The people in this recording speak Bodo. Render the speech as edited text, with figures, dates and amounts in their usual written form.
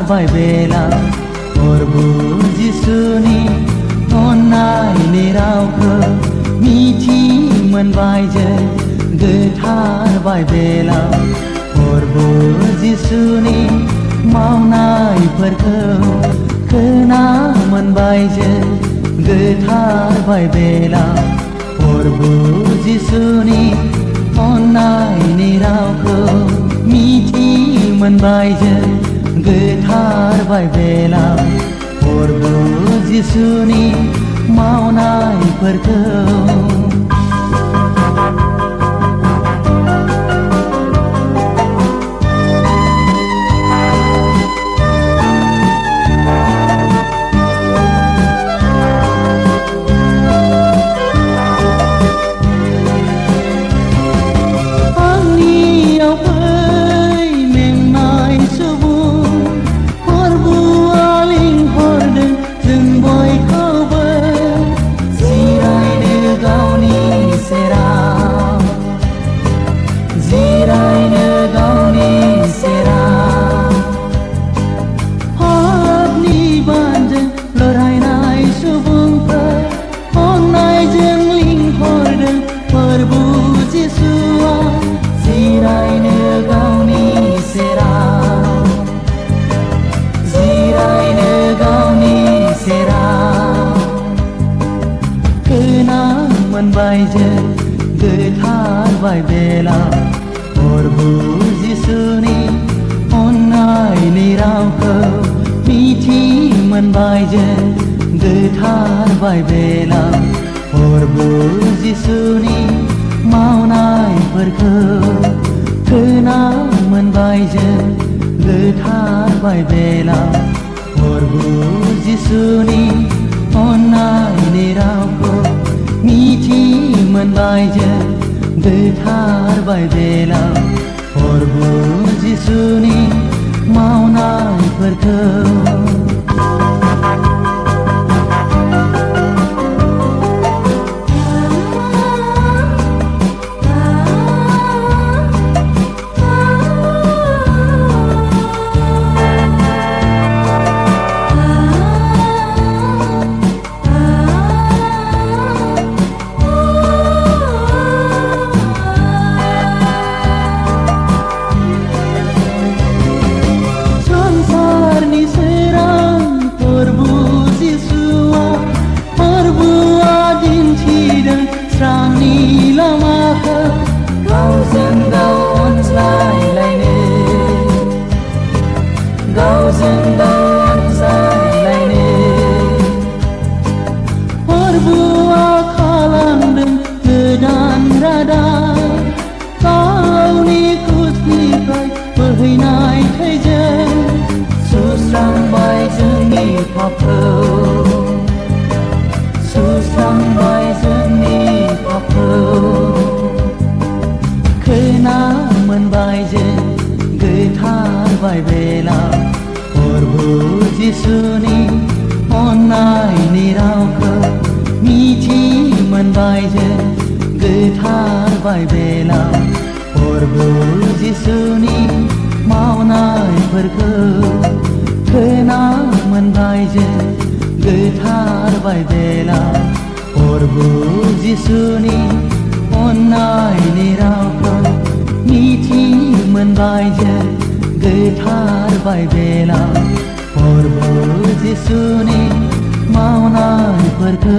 गोथारबाय बेला प्रभु जिसुनि अननायनि रावखौ मिथि मोनबाय जों गोथारबाय बेला प्रभु जिसुनि मावनायफोरखौ खोना मोनबाय जों गोथारबाय बेला प्रभु जिसुनि अननायनि रावखौ मिथि मोनबाय जों गोथारबाय बेला प्रभु जिसुनि मावनायफोरखौ मोनबाय जों गोथारबाय बेला प्रभु जिसुनि अननायनि रावखौ मिथि मोनबाय जों गोथारबाय बेला प्रभु जिसुनि मावनायफोरखौ खोना मोनबाय जों गोथारबाय बेला प्रभु जिसुनि अननायनि रावखौ मिथि मोनबाय जों गोथारबाय बेला प्रभु जिसुनि मावनायफोरखौ सुस्रांबाय जोंनि पापखौ खोना मोनबाय जों गोथारबाय बेला प्रभु जिसुनि अननायनि रावखौ मिथि मोनबाय जों गोथारबाय बेला प्रभु जिसुनि मावनायफोरखौ खोना मोनबाय जों गोथारबाय बेला प्रभु जिसुनि अननायनि रावखौ मिथि मोनबाय जों गोथारबाय बेला प्रभु जिसुनि मावनायफोरखौ